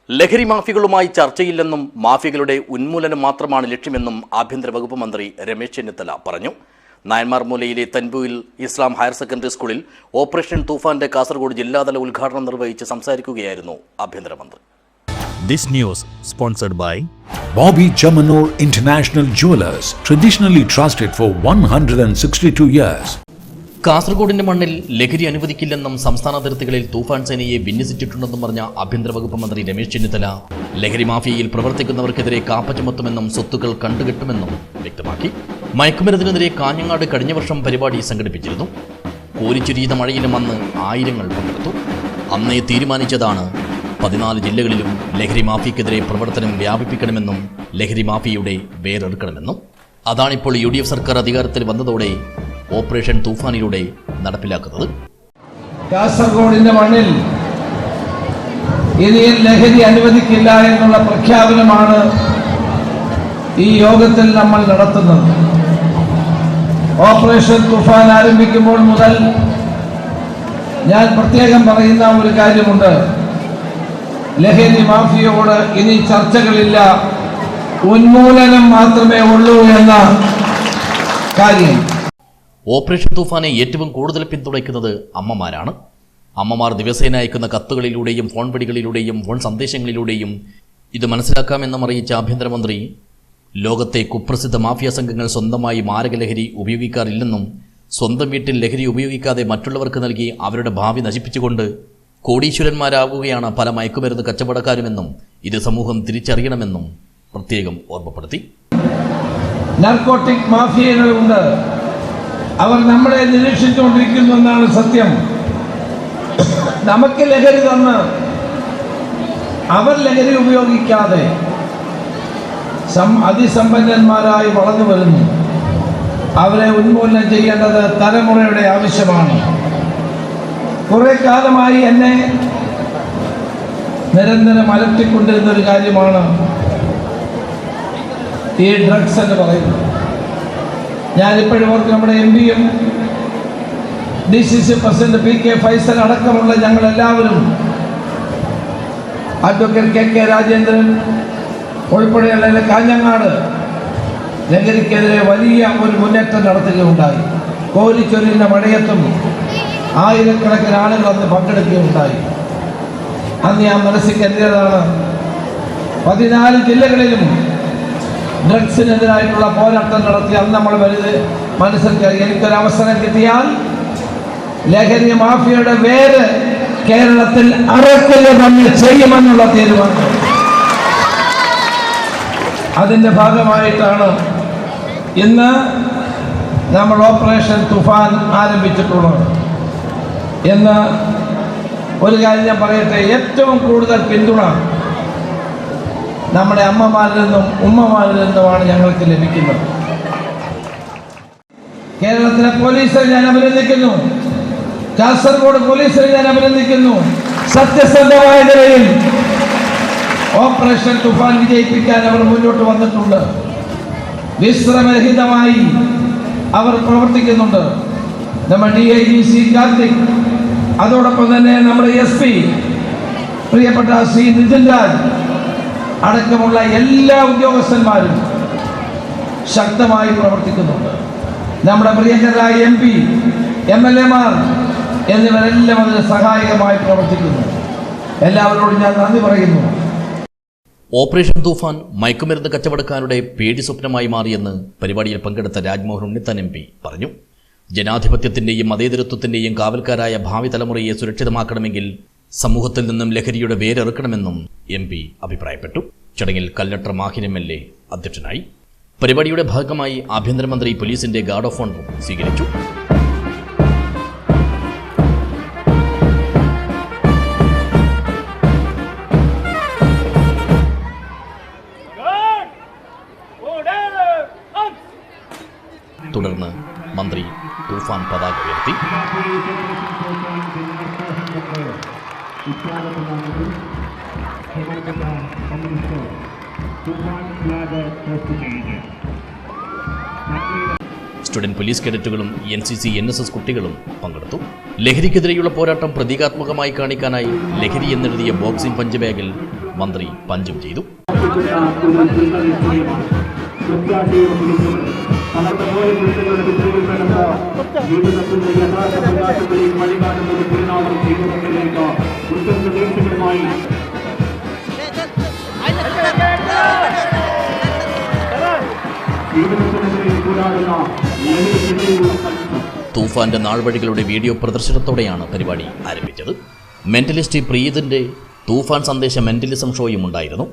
ലഹരി മാഫിയകളുമായി ചർച്ചയില്ലെന്നും മാഫിയകളുടെ ഉന്മൂലനം മാത്രമാണ് ലക്ഷ്യമെന്നും ആഭ്യന്തര വകുപ്പ് മന്ത്രി രമേശ് ചെന്നിത്തല പറഞ്ഞു. നായന്മാർമൂലയിലെ തൻപുയിൽ ഇസ്ലാം ഹയർ സെക്കൻഡറി സ്കൂളിൽ ഓപ്പറേഷൻ തൂഫാന്റെ കാസർഗോഡ് ജില്ലാതല ഉദ്ഘാടനം നിർവഹിച്ച് സംസാരിക്കുകയായിരുന്നു ആഭ്യന്തരമന്ത്രി. This news sponsored by Bobby Chamanur International Jewelers, traditionally trusted for 162 years. കാസർഗോഡിന്റെ മണ്ണിൽ ലഹരി അനുവദിക്കില്ലെന്നും സംസ്ഥാന അതിർത്തികളിൽ തൂഫാൻ സേനയെ വിന്യസിച്ചിട്ടുണ്ടെന്നും പറഞ്ഞ ആഭ്യന്തര വകുപ്പ് മന്ത്രി രമേശ് ചെന്നിത്തല ലഹരി മാഫിയയിൽ പ്രവർത്തിക്കുന്നവർക്കെതിരെ കാപ്പ ചുമത്തുമെന്നും സ്വത്തുക്കൾ കണ്ടുകെട്ടുമെന്നും വ്യക്തമാക്കി. മയക്കുമരുന്നിനെതിരെ കാഞ്ഞങ്ങാട് കഴിഞ്ഞ വർഷം പരിപാടി സംഘടിപ്പിച്ചിരുന്നു. കോരിച്ചൊരിയുന്ന മഴയിലും അന്ന് ആയിരങ്ങൾ പങ്കെടുത്തു. അന്നേ തീരുമാനിച്ചതാണ് 14 ജില്ലകളിലും ലഹരി മാഫിയക്കെതിരെ പ്രവർത്തനം വ്യാപിപ്പിക്കണമെന്നും ലഹരി മാഫിയയുടെ വേരെടുക്കണമെന്നും. അതാണിപ്പോൾ UDF സർക്കാർ അധികാരത്തിൽ വന്നതോടെ ഓപ്പറേഷൻ തൂഫാനിലൂടെ നടപ്പിലാക്കുന്നത്. കാസർഗോഡിന്റെ മണ്ണിൽ ഇനി ലഹരി അനുവദിക്കില്ല എന്നുള്ള പ്രഖ്യാപനമാണ് ഈ യോഗത്തിൽ നമ്മൾ നടത്തുന്നത്. ഓപ്പറേഷൻ തൂഫാൻ ആരംഭിക്കുമ്പോൾ മുതൽ ഞാൻ പ്രത്യേകം പറയുന്ന ഒരു കാര്യമുണ്ട്. ലഹരി മാഫിയയോട് ഇനി ചർച്ചകളില്ല, ഉന്മൂലനം മാത്രമേ ഉള്ളൂ എന്ന കാര്യം. ഓപ്പറേഷൻ തൂഫാനെ ഏറ്റവും കൂടുതൽ പിന്തുണയ്ക്കുന്നത് അമ്മമാരാണ്. അമ്മമാർ ദിവസേന അയക്കുന്ന കത്തുകളിലൂടെയും ഫോൺ വിളികളിലൂടെയും ഫോൺ സന്ദേശങ്ങളിലൂടെയും ഇത് മനസ്സിലാക്കാമെന്നും അറിയിച്ച ആഭ്യന്തരമന്ത്രി ലോകത്തെ കുപ്രസിദ്ധ മാഫിയ സംഘങ്ങൾ സ്വന്തമായി മാരകലഹരി ഉപയോഗിക്കാറില്ലെന്നും സ്വന്തം വീട്ടിൽ ലഹരി ഉപയോഗിക്കാതെ മറ്റുള്ളവർക്ക് നൽകി അവരുടെ ഭാവി നശിപ്പിച്ചുകൊണ്ട് കോടീശ്വരന്മാരാകുകയാണ് പല മയക്കുമരുന്ന് കച്ചവടക്കാരുമെന്നും ഇത് സമൂഹം തിരിച്ചറിയണമെന്നും പ്രത്യേകം ഓർമ്മപ്പെടുത്തി. നാർക്കോട്ടിക് മാഫിയകളുണ്ട്, അവർ നമ്മളെ നിരീക്ഷിച്ചുകൊണ്ടിരിക്കുന്നു എന്നാണ് സത്യം. നമുക്ക് ലഹരി തന്ന് അവർ ലഹരി ഉപയോഗിക്കാതെ അതിസമ്പന്നന്മാരായി വളർന്നു വരുന്നു. അവരെ ഉന്മൂലനം ചെയ്യേണ്ടത് തലമുറയുടെ ആവശ്യമാണ്. കുറെ കാലമായി എന്നെ നിരന്തരം അലട്ടിക്കൊണ്ടിരുന്ന ഒരു കാര്യമാണ് ഈ ഡ്രഗ്സ് എന്ന് പറയുന്നത്. ഞാനിപ്പോഴും ഓർക്ക് നമ്മുടെ MP-യും DCC പ്രസിഡന്റ് PK ഫൈസൽ അടക്കമുള്ള ഞങ്ങളെല്ലാവരും, അഡ്വക്കേറ്റ് KK രാജേന്ദ്രൻ ഉൾപ്പെടെയുള്ള കാഞ്ഞങ്ങാട് ലഹരിക്കെതിരെ വലിയ ഒരു മുന്നേറ്റം നടത്തുകയുണ്ടായി. കോരിച്ചൊരിയുന്ന മഴയത്തും ആയിരക്കണക്കിന് ആളുകൾ അന്ന് പങ്കെടുക്കുകയുണ്ടായി. അന്ന് ഞാൻ മനസ്സിൽ കരുതിയതാണ്, 14 ജില്ലകളിലും ഡ്രഗ്സിനെതിരായിട്ടുള്ള പോരാട്ടം നടത്തി അന്ന് നമ്മൾ മനസ്സിൽ കരുതി എനിക്കൊരവസരം കിട്ടിയാൽ ലഹരി മാഫിയയുടെ വേര് കേരളത്തിൽ അറക്കല് നമ്മൾ ചെയ്യുമെന്നുള്ള തീരുമാനം. അതിൻ്റെ ഭാഗമായിട്ടാണ് ഇന്ന് നമ്മൾ ഓപ്പറേഷൻ തൂഫാൻ ആരംഭിച്ചിട്ടുള്ളത്. എന്ന് ഒരു കാര്യം ഞാൻ പറയട്ടെ, ഏറ്റവും കൂടുതൽ പിന്തുണ നമ്മുടെ അമ്മമാരിൽ നിന്നും ഉമ്മമാരിൽ നിന്നുമാണ് ഞങ്ങൾക്ക് ലഭിക്കുന്നത്. കേരളത്തിലെ പോലീസിനെ ഞാൻ അഭിനന്ദിക്കുന്നു, കാസർഗോഡ് പോലീസിനെ ഞാൻ അഭിനന്ദിക്കുന്നു. സത്യസന്ധമായ നിലയിൽ ഓപ്പറേഷൻ തൂഫാൻ വിജയിപ്പിക്കാൻ അവർ മുന്നോട്ട് വന്നിട്ടുണ്ട്. വിശ്രമരഹിതമായി അവർ പ്രവർത്തിക്കുന്നുണ്ട്. നമ്മുടെ DIGC കാർത്തിക്, അതോടൊപ്പം തന്നെ നമ്മുടെ SP പ്രിയപ്പെട്ട ശ്രീ നിതിൻ രാജ് അടക്കമുള്ള എല്ലാ ഉദ്യോഗസ്ഥന്മാരും ശക്തമായി പ്രവർത്തിക്കുന്നുണ്ട്. നമ്മുടെ പ്രിയങ്കരായ MP, MLA-മാർ എന്നിവരെല്ലാം അതിന് സഹായകമായി പ്രവർത്തിക്കുന്നു. എല്ലാവരോടും ഞാൻ നന്ദി പറയുന്നു. ഓപ്പറേഷൻ തൂഫാൻ മയക്കുമരുന്ന് കച്ചവടക്കാരുടെ പേടി സ്വപ്നമായി മാറിയെന്ന് പരിപാടിയിൽ പങ്കെടുത്ത രാജ്മോഹൻ ഉണ്ണിത്താൻ MP പറഞ്ഞു. ജനാധിപത്യത്തിന്റെയും മതേതരത്വത്തിന്റെയും കാവൽക്കാരായ ഭാവി തലമുറയെ സുരക്ഷിതമാക്കണമെങ്കിൽ സമൂഹത്തിൽ നിന്നും ലഹരിയുടെ വേരെറുക്കണമെന്നും MP അഭിപ്രായപ്പെട്ടു. ചടങ്ങിൽ കല്ലട്ടർ മാഹിൻ MLA അധ്യക്ഷനായി. പരിപാടിയുടെ ഭാഗമായി ആഭ്യന്തരമന്ത്രി പോലീസിന്റെ ഗാർഡ് ഓഫ് ഓണർ സ്വീകരിച്ചു. തുടർന്ന് മന്ത്രി തൂഫാൻ പതാക ഉയർത്തി. സ്റ്റുഡന്റ് പോലീസ് കേഡറ്റുകളും NCC NSS കുട്ടികളും പങ്കെടുത്തു. ലഹരിക്കെതിരെയുള്ള പോരാട്ടം പ്രതീകാത്മകമായി കാണിക്കാനായി ലഹരി എന്നെഴുതിയ ബോക്സിംഗ് പഞ്ച് ബാഗിൽ മന്ത്രി പഞ്ചും ചെയ്തു. തൂഫാന്റെ നാൾവഴികളുടെ വീഡിയോ പ്രദർശനത്തോടെയാണ് പരിപാടി ആരംഭിച്ചത്. മെന്റലിസ്റ്റ് പ്രീതിന്റെ തൂഫാൻ സന്ദേശ മെന്റലിസം ഷോയും ഉണ്ടായിരുന്നു.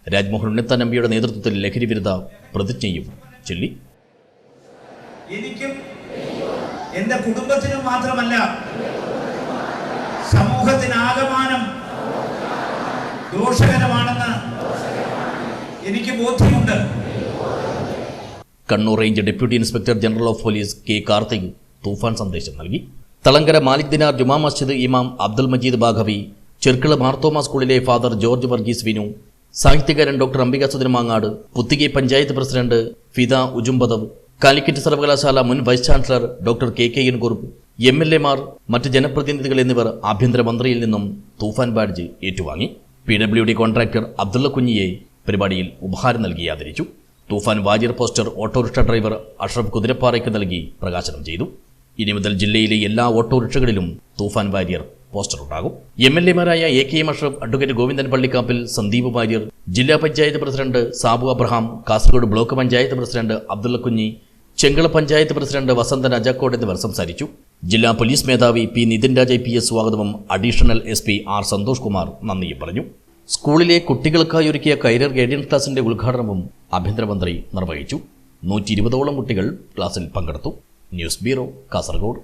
രാജ്മോഹൻ ഉണ്ണിത്താൻ എംപിയുടെ നേതൃത്വത്തിൽ ലഹരി വിരുദ്ധ പ്രതിജ്ഞയും ചൊല്ലി. എനിക്കും എൻ്റെ കുടുംബത്തിനും മാത്രമല്ല സമൂഹത്തിനാകമാനം ദോഷകരമാണെന്ന് എനിക്ക് ബോധ്യമുണ്ട്. Kannur range deputy inspector general of police K. Karthik Thoofan സന്ദേശം നൽകി. തളങ്കര മാലിക് ദിനാർ ജുമാ മസ്ജിദ് ഇമാം അബ്ദുൽ മജീദ് ബാഘവി, ചെർക്കള മാർത്തോമ സ്കൂളിലെ ഫാദർ ജോർജ് വർഗീസ് വിനു, സാഹിത്യകാരൻ ഡോക്ടർ അംബിക സുധൻ മാങ്ങാട്, പുത്തികെ പഞ്ചായത്ത് പ്രസിഡന്റ് ഫിദ ഉജുംബദവ്, കാലിക്കറ്റ് സർവകലാശാല മുൻ vice chancellor doctor KK Kurup, MLA മാർ, മറ്റ് ജനപ്രതിനിധികൾ എന്നിവർ ആഭ്യന്തരമന്ത്രിയിൽ നിന്നും തൂഫാൻ ബാഡ്ജ് ഏറ്റുവാങ്ങി. PWD കോൺട്രാക്ടർ അബ്ദുള്ള കുഞ്ഞിയെ പരിപാടിയിൽ ഉപഹാരം നൽകി ആദരിച്ചു. Thoofan warrior poster autorickshaw driver Ashraf കുതിരപ്പാറയ്ക്ക് നൽകി പ്രകാശനം ചെയ്തു. ഇനി മുതൽ ജില്ലയിലെ എല്ലാ ഓട്ടോറിക്ഷകളിലും തൂഫാൻ വാരിയർ പോസ്റ്റർ ഉണ്ടാകും. MLA മാരായ AKM അഷ്റഫ്, അഡ്വക്കേറ്റ് ഗോവിന്ദൻ പള്ളിക്കാപ്പിൽ, സന്ദീപ് വാര്യർ, ജില്ലാ panchayat president Sabu Abraham, Kasaragod block panchayat president Abdulla Kunhi, Chengala panchayat president Vasanthan Ajakkod എന്നിവർ സംസാരിച്ചു. ജില്ലാ പോലീസ് മേധാവി P. നിതിൻ രാജ് IPS സ്വാഗതവും additional SP R. Santhosh Kumar നന്ദിയും പറഞ്ഞു. സ്കൂളിലെ കുട്ടികൾക്കായി ഒരുക്കിയ കൈരർ ഗൈഡൻസ് ക്ലാസിന്റെ ഉദ്ഘാടനവും ആഭ്യന്തരമന്ത്രി നിർവഹിച്ചു. 120ഓളം കുട്ടികൾ ക്ലാസിൽ പങ്കെടുത്തു. News bureau, Kasaragod.